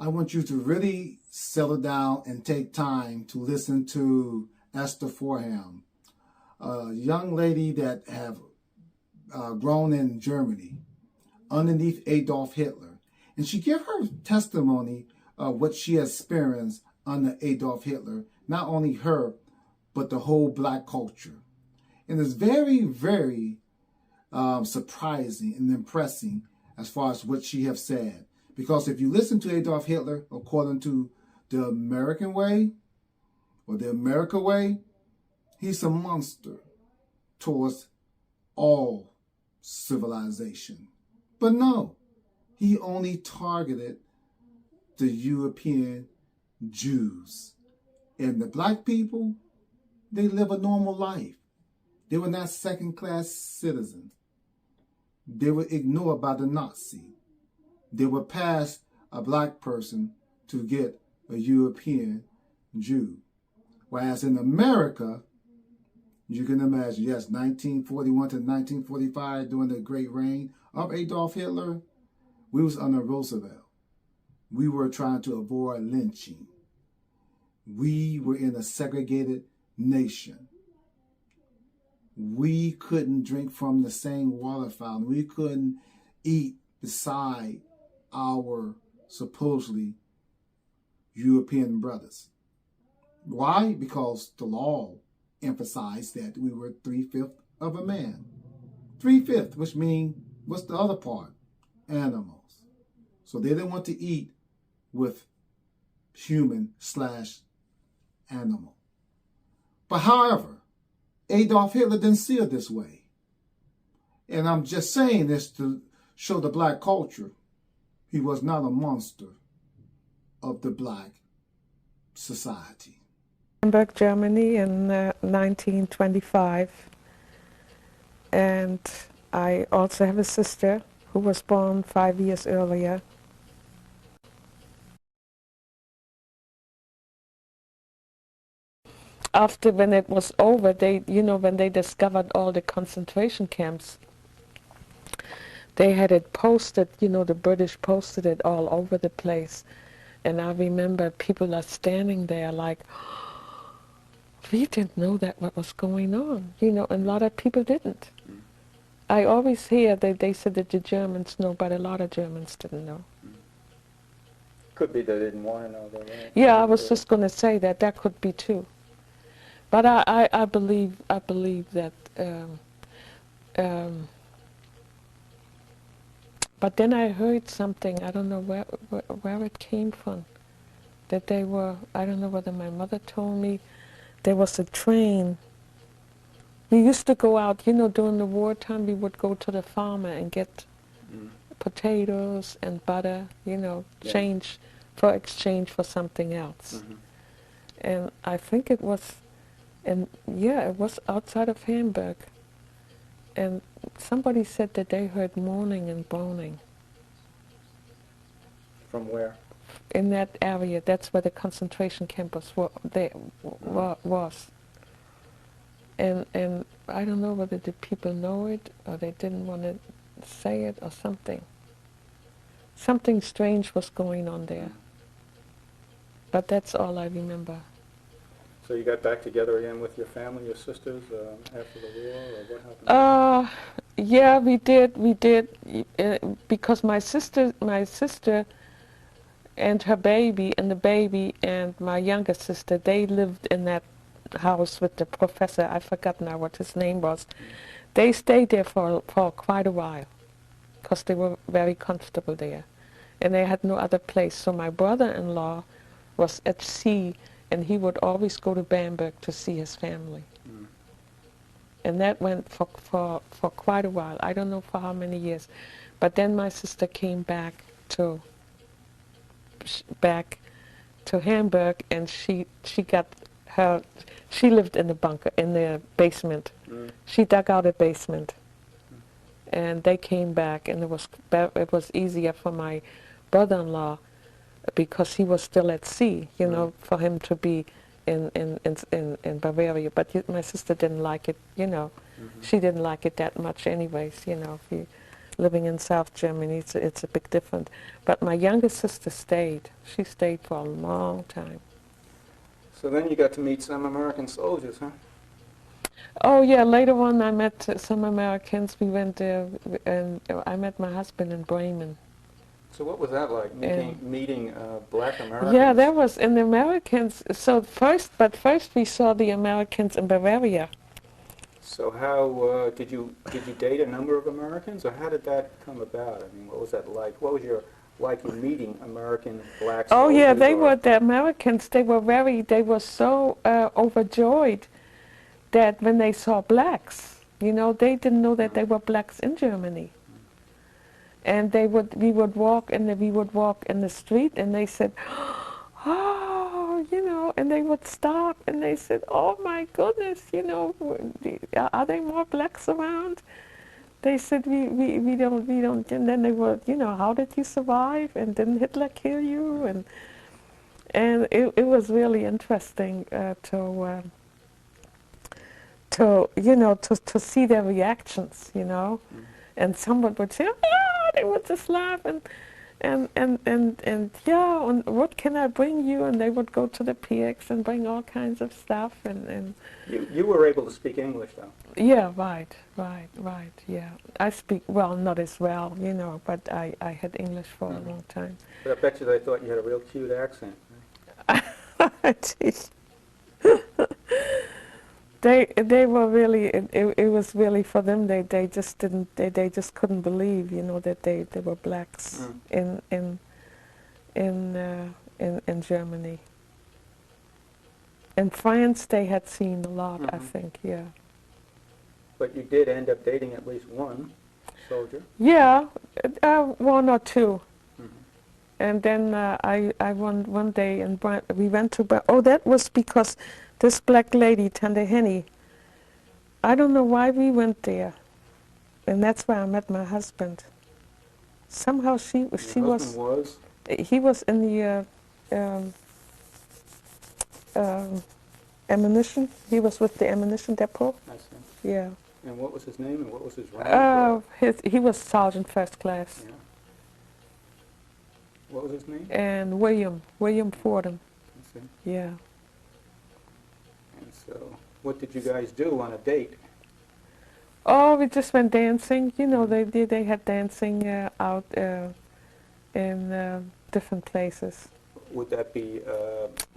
I want you to really settle down and take time to listen to Esther Fordham, a young lady that have grown in Germany underneath Adolf Hitler. And she gave her testimony of what she experienced under Adolf Hitler, not only her, but the whole black culture. And it's very, very surprising and impressing as far as what she have said. Because if you listen to Adolf Hitler, according to the American way, or the America way, he's a monster towards all civilization. But no, he only targeted the European Jews. And the black people, they live a normal life. They were not second-class citizens. They were ignored by the Nazi. They would pass a black person to get a European Jew. Whereas in America, you can imagine, yes, 1941 to 1945, during the great reign of Adolf Hitler, we was under Roosevelt. We were trying to avoid lynching. We were in a segregated nation. We couldn't drink from the same water fountain. We couldn't eat beside our supposedly European brothers. Why? Because the law emphasized that we were 3/5 of a man. 3/5, which means, what's the other part? Animals. So they didn't want to eat with human/animal. But however, Adolf Hitler didn't see it this way. And I'm just saying this to show the black culture. He was not a monster of the black society. Hamburg, Germany in 1925. And I also have a sister who was born 5 years earlier. After, when it was over, when they discovered all the concentration camps, they had it posted, the British posted it all over the place. And I remember people are standing there like, we didn't know that what was going on, and a lot of people didn't. I always hear that they said that the Germans know, but a lot of Germans didn't know. Could be they didn't want to know, though, right? Yeah, I was just going to say that could be too. But I believe that. But then I heard something. I don't know where it came from. That they were. I don't know whether my mother told me. There was a train. We used to go out. During the wartime, we would go to the farmer and get potatoes and butter. Exchange for something else. Mm-hmm. And I think it was. And yeah, it was outside of Hamburg. And somebody said that they heard moaning and groaning. From where? In that area. That's where the concentration camp was. And I don't know whether the people know it or they didn't want to say it or something. Something strange was going on there. But that's all I remember. So you got back together again with your family, your sisters, after the war, or what happened? Yeah, we did, because my sister and her baby, and my younger sister, they lived in that house with the professor. I forgot now what his name was. They stayed there for quite a while, because they were very comfortable there, and they had no other place. So my brother-in-law was at sea, and he would always go to Bamberg to see his family. Mm. And that went for quite a while. I don't know for how many years. But then my sister came back to Hamburg, and she lived in the bunker, in the basement. Mm. She dug out a basement. And they came back, and it was easier for my brother-in-law, because he was still at sea, for him to be in Bavaria. But my sister didn't like it, Mm-hmm. She didn't like it that much anyways, If you living in South Germany. It's a big difference. But my youngest sister stayed. She stayed for a long time. So then you got to meet some American soldiers, huh? Oh yeah, later on I met some Americans. We went there, and I met my husband in Bremen. So what was that like, meeting black Americans? Yeah, that was in the Americans. So first we saw the Americans in Bavaria. So how did you date a number of Americans, or how did that come about? I mean, what was that like? What was your like you meeting American black Oh soldiers? yeah, they or- were the Americans. They were so overjoyed that when they saw blacks, they didn't know that they were blacks in Germany. And we would walk in the street, and they said, oh, and they would stop, and they said, oh my goodness, are there more blacks around? They said, we don't, and then they were, how did you survive? And didn't Hitler kill you? And it was really interesting to see their reactions, And someone would say, oh, they would just laugh and yeah, and what can I bring you? And they would go to the PX and bring all kinds of stuff and You were able to speak English, though. yeah, right, yeah. I speak, well, not as well, but I had English for a long time. But I bet you they thought you had a real cute accent. Geez. They were really, it was really for them, they just didn't, they just couldn't believe, that they were blacks in Germany. In France they had seen a lot, I think, yeah. But you did end up dating at least one soldier. Yeah, one or two. And then I one day, and we went to, oh, that was because this black lady, Tante Henny, I don't know why we went there. And that's where I met my husband. Somehow he was in the ammunition. He was with the ammunition depot. I see. Yeah. And what was his name and what was his rank? He was sergeant first class. Yeah. What was his name? And William Fordham. I see. Yeah. And so, what did you guys do on a date? Oh, we just went dancing. They had dancing out in different places. Would that be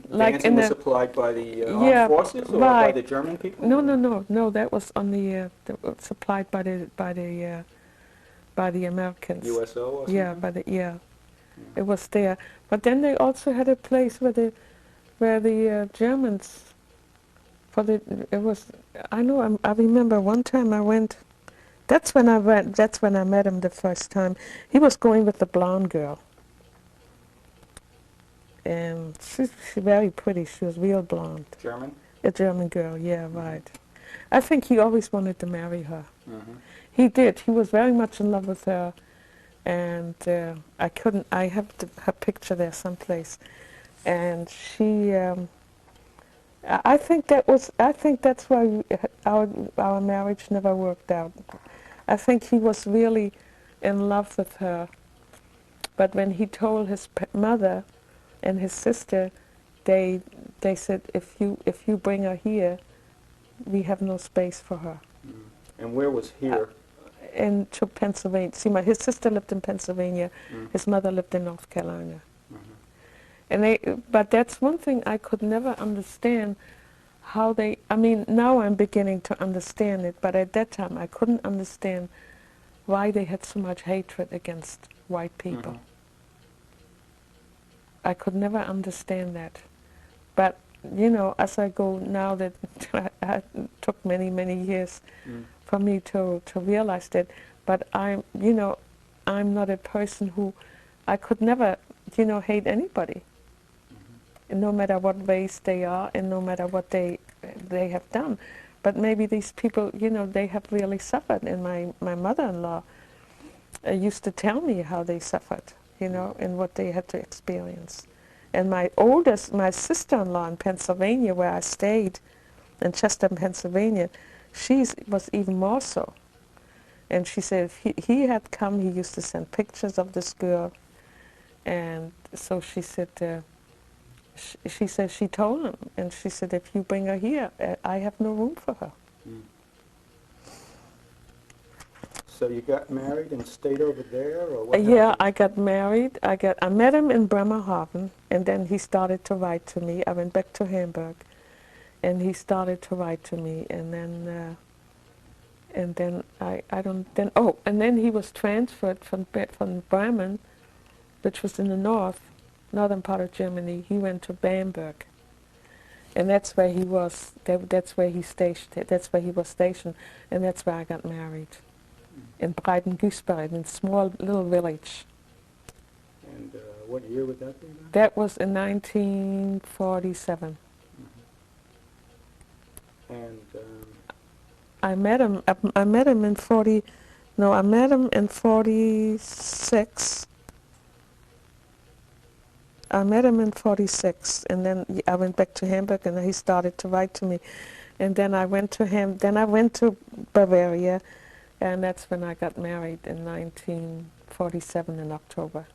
Like dancing in was the- supplied by the Yeah, armed forces or by right. the German people? No. That was on the supplied by the Americans. USO or something? Yeah, it was there. But then they also had a place where the Germans. I remember one time I went. That's when I went. That's when I met him the first time. He was going with the blonde girl. And she's very pretty. She was real blonde. German? A German girl, yeah, right. I think he always wanted to marry her. Mm-hmm. He did. He was very much in love with her. And I have her picture there someplace. And she, I think that's why our marriage never worked out. I think he was really in love with her. But when he told his mother and his sister, they said, if you bring her here, we have no space for her. And where was here? To Pennsylvania. See, his sister lived in Pennsylvania. His mother lived in North Carolina. But that's one thing I could never understand, how they, now I'm beginning to understand it, but at that time I couldn't understand why they had so much hatred against white people. I could never understand that. But, as I go now, that it took many, many years for me to realize that. But I'm not a person who, I could never, hate anybody. No matter what race they are and no matter what they have done. But maybe these people, they have really suffered. And my mother-in-law used to tell me how they suffered, and what they had to experience. And my sister-in-law in Pennsylvania, where I stayed, in Chester, Pennsylvania, she was even more so. And she said if he had come, he used to send pictures of this girl. And so she said, she said she told him, and she said, if you bring her here, I have no room for her. Mm. So you got married and stayed over there, or what Yeah, happened? I got married. I met him in Bremerhaven, and then he started to write to me. I went back to Hamburg, and he started to write to me, and then I don't then oh, and then he was transferred from Bremen, which was in the northern part of Germany. He went to Bamberg, and that's where he was. That's where he stationed. That's where he was stationed, and that's where I got married, in Breiten-Güsbach, in a small little village. And what year would that be then? That was in 1947. And I met him. I met him in 40. No, I met him in 46. I met him in 46, and then I went back to Hamburg, and he started to write to me, and then I went to him. Then I went to Bavaria, and that's when I got married in 1947 in October.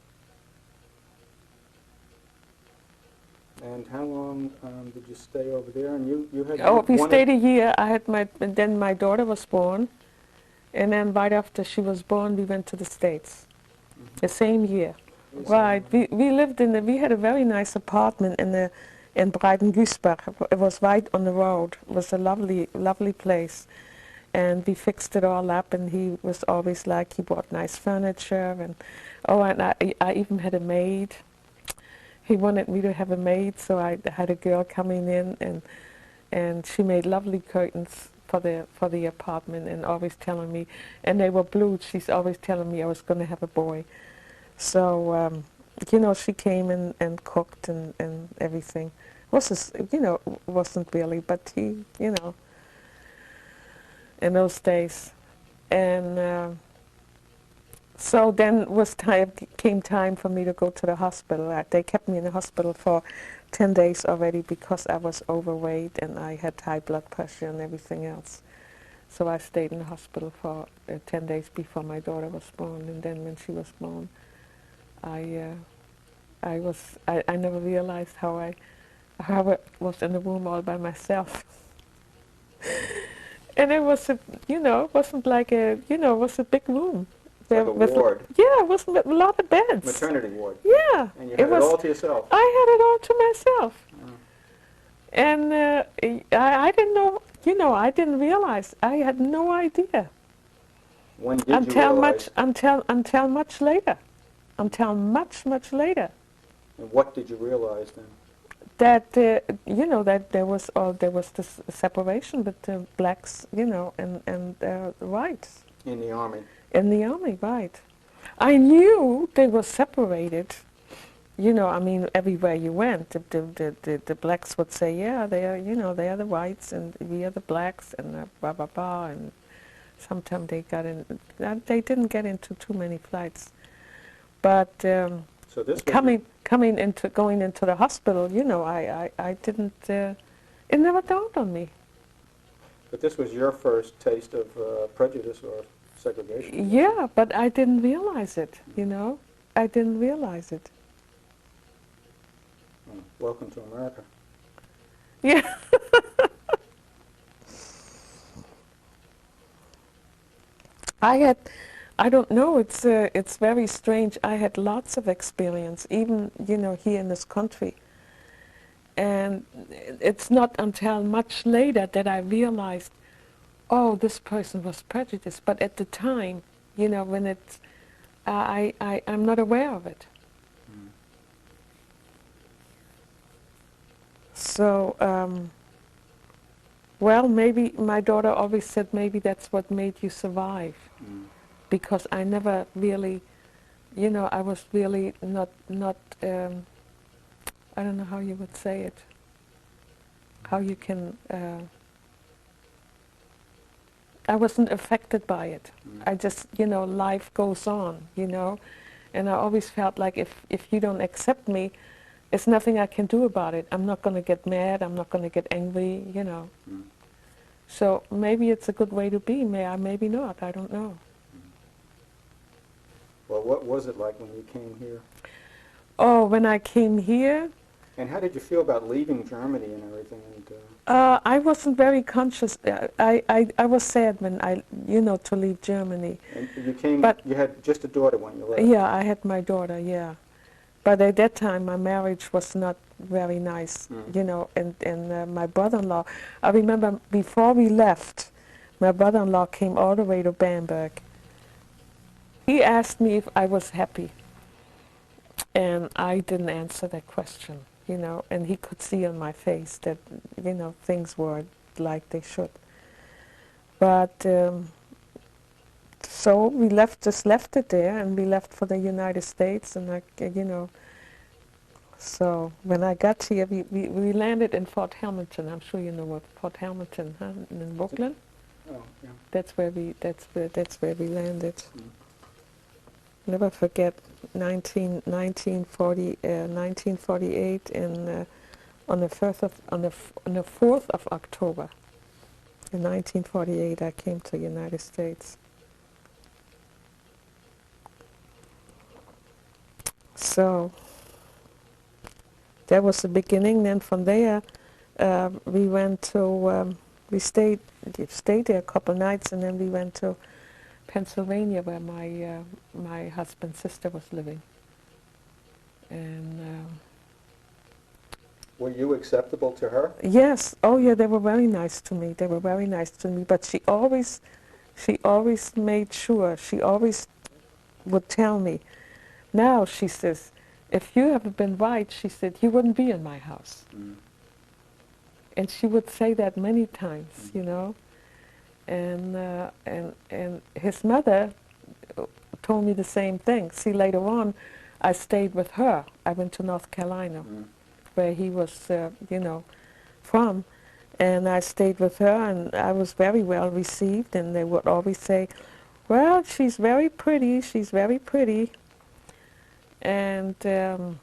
and how long did you stay over there? And you had Oh, we one stayed a year. I had and then my daughter was born, and then right after she was born, we went to the States. The same year. Right. We lived we had a very nice apartment in Breiten-Güsbach. It was right on the road. It was a lovely place. And we fixed it all up, and he was always like, he bought nice furniture, and I even had a maid. He wanted me to have a maid, so I had a girl coming in, and she made lovely curtains for the apartment, and always telling me, and they were blue. She's always telling me I was going to have a boy. So, she came and cooked and everything. Wasn't really, but he, in those days. And so then came time for me to go to the hospital. They kept me in the hospital for 10 days already because I was overweight and I had high blood pressure and everything else. So I stayed in the hospital for 10 days before my daughter was born, and then when she was born, I never realized how I was in the room all by myself. And it was it wasn't like it was a big room. like a ward, Yeah, it was a lot of beds. maternity ward. Yeah. And you had it all to yourself. I had it all to myself. Mm. And I didn't know, I didn't realize. I had no idea. When did you realize? Until much later. Until much later. And what did you realize then? That that there was this separation with the blacks, and whites. In the army. In the army, right. I knew they were separated. Everywhere you went, the blacks would say, yeah, they are the whites and we are the blacks and blah blah blah. And sometimes they got in. They didn't get into too many fights, but So this going into the hospital, I didn't. It never dawned on me. But this was your first taste of prejudice or segregation. Yeah, but I didn't realize it. I didn't realize it. Welcome to America. Yeah. I don't know, it's very strange. I had lots of experience, even, here in this country. And it's not until much later that I realized, oh, this person was prejudiced. But at the time, when it's, I'm not aware of it. Mm. So, well, maybe my daughter always said maybe that's what made you survive. Mm. Because I never really, I was really not, I don't know how you would say it, how you can, I wasn't affected by it. Mm. I just, life goes on, and I always felt like if you don't accept me, there's nothing I can do about it. I'm not going to get mad, I'm not going to get angry, Mm. So maybe it's a good way to be, maybe not, I don't know. Mm. Well, what was it like when you came here? Oh, when I came here, And how did you feel about leaving Germany and everything? And I wasn't very conscious. I was sad when to leave Germany. and you came, But you had just a daughter when you left. yeah, I had my daughter, yeah. But at that time, my marriage was not very nice, and my brother-in-law, I remember before we left, my brother-in-law came all the way to Bamberg. He asked me if I was happy, and I didn't answer that question, and he could see on my face that, things were like they should. But so we just left it there, and we left for the United States, and so when I got here, we landed in Fort Hamilton. I'm sure you know what Fort Hamilton, huh? In Brooklyn. Oh, yeah. That's where we landed. Mm. Never forget 1948, and on the 4th of October, in 1948, I came to the United States. So that was the beginning. Then from there, we went to we stayed there a couple nights, and then we went to Pennsylvania, where my husband's sister was living. And Were you acceptable to her? yes, oh yeah, they were very nice to me. They were very nice to me. But she always made sure. She always would tell me. Now she says, if you had been right, she said, you wouldn't be in my house. Mm. And she would say that many times, Mm. And his mother told me the same thing. See, later on, I stayed with her. I went to North Carolina, where he was, from, and I stayed with her, and I was very well received. And they would always say, "Well, she's very pretty. She's very pretty." And the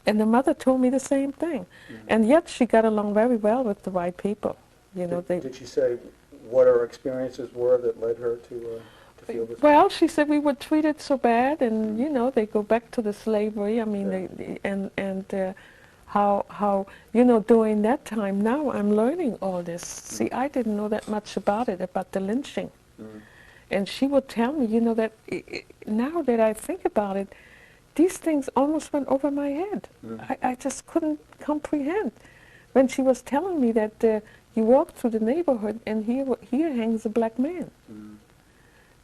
mother told me the same thing. And yet she got along very well with the white people. Did she say what her experiences were that led her to feel this? Well, she said we were treated so bad, and they go back to the slavery. I mean, how during that time. Now I'm learning all this. See, I didn't know that much about it, about the lynching. And she would tell me, that now that I think about it, these things almost went over my head. I just couldn't comprehend. When she was telling me that you walk through the neighborhood and here hangs a black man.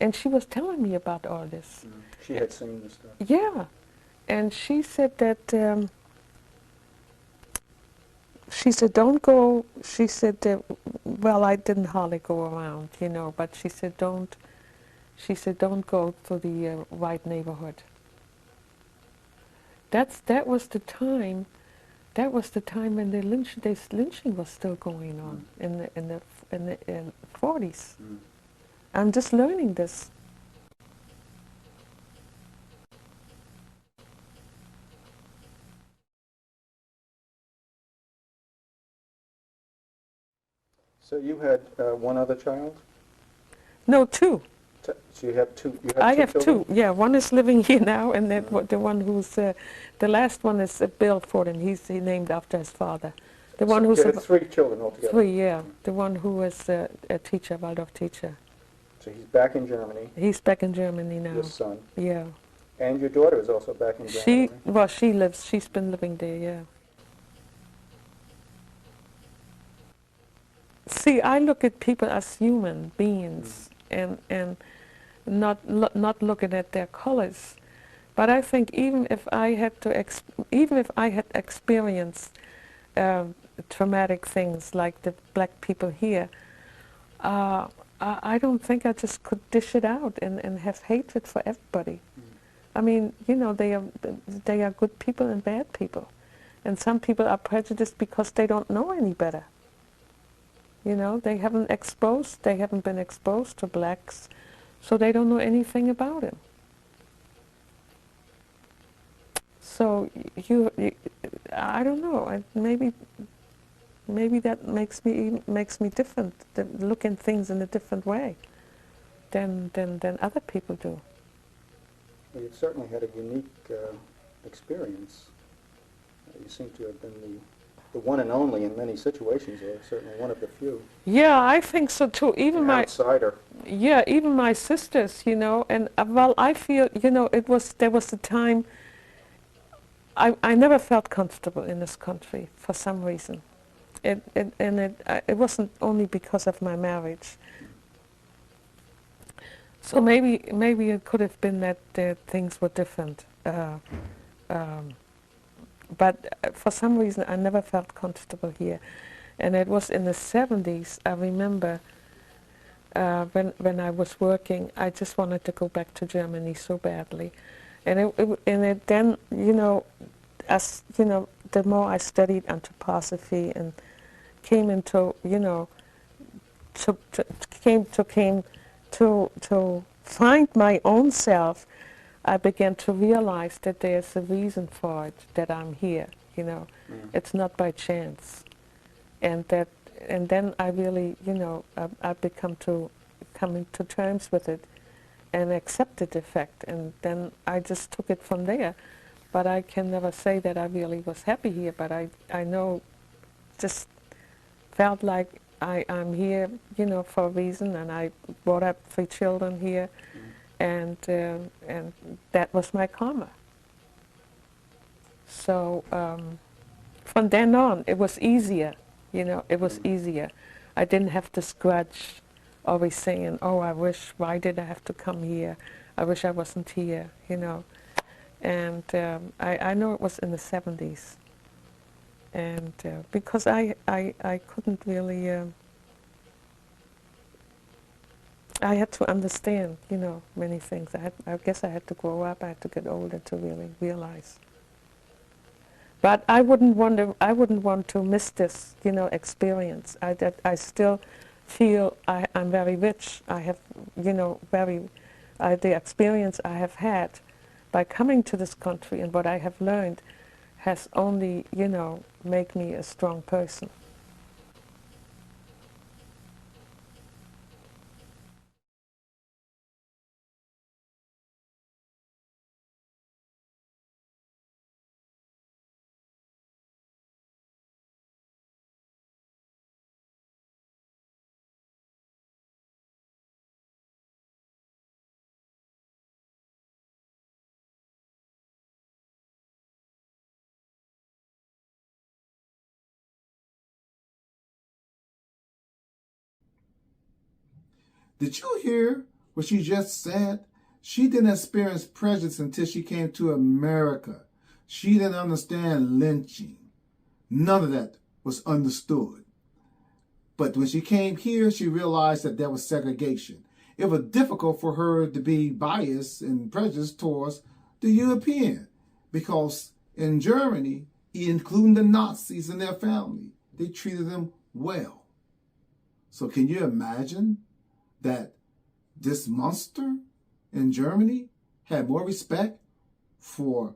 And she was telling me about all this. She had seen this stuff. Yeah. And she said that, she said, don't go, she said, well, I didn't hardly go around, but she said, don't go to the white neighborhood. That was the time when this lynching was still going on in the 40s. I'm just learning this. So you had one other child? No, two. So you have two. I have children? two. Yeah, one is living here now, and the one who's the last one is Bill Fordham. He's named after his father. The one So who's you had three children altogether? three. Yeah, the one who is a teacher, Waldorf teacher. So he's back in Germany. He's back in Germany now. Your son. Yeah. And your daughter is also back in Germany. She's been living there. Yeah. See, I look at people as human beings, and not looking at their colors. But I think even if I had experienced traumatic things like the black people here, I don't think I just could dish it out and have hatred for everybody. I mean, they are good people and bad people, and some people are prejudiced because they don't know any better. They haven't been exposed to blacks, so they don't know anything about it. So I don't know. Maybe that makes me different. Look at things in a different way than other people do. Well, you certainly had a unique experience. You seem to have been the one and only in many situations, or certainly one of the few. Yeah, I think so too. Even An my outsider. Yeah, even my sisters, and well, I feel, there was a time I never felt comfortable in this country for some reason. It wasn't only because of my marriage. So maybe it could have been that things were different. Um, but for some reason, I never felt comfortable here. And it was in the 70s, I remember, when I was working, I just wanted to go back to Germany so badly. And then, as the more I studied anthroposophy and came into, came to find my own self, I began to realize that there's a reason for it, that I'm here. It's not by chance, and then I really, I've coming to terms with it, and accepted the fact, and then I just took it from there. But I can never say that I really was happy here, but I know, just felt like I'm here, for a reason, and I brought up 3 children here, and that was my karma. So from then on, it was easier, it was easier. I didn't have this grudge, always saying, oh, why did I have to come here? I wish I wasn't here, And I know it was in the 70s. And because I couldn't really, I had to understand, many things. I guess I had to grow up, I had to get older to really realize. But I wouldn't want to miss this, experience. I still feel I'm very rich. I have, the experience I have had by coming to this country and what I have learned has only, make me a strong person. Did you hear what she just said? She didn't experience prejudice until she came to America. She didn't understand lynching. None of that was understood. But when she came here, she realized that there was segregation. It was difficult for her to be biased and prejudiced towards the European, because in Germany, including the Nazis and their family, they treated them well. So can you imagine that this monster in Germany had more respect for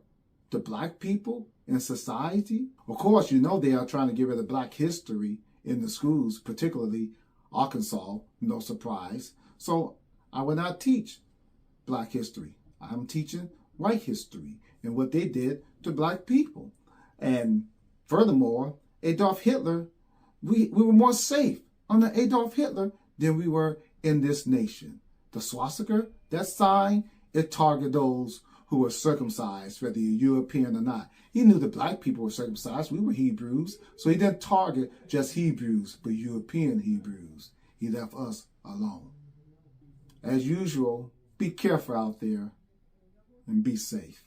the black people in society? Of course, they are trying to get rid of black history in the schools, particularly Arkansas, no surprise. So I will not teach black history. I'm teaching white history and what they did to black people. And furthermore, Adolf Hitler, we were more safe under Adolf Hitler than we were in this nation. The swastika, that sign, it targeted those who were circumcised, whether you're European or not. He knew the black people were circumcised. We were Hebrews. So he didn't target just Hebrews, but European Hebrews. He left us alone. As usual, be careful out there and be safe.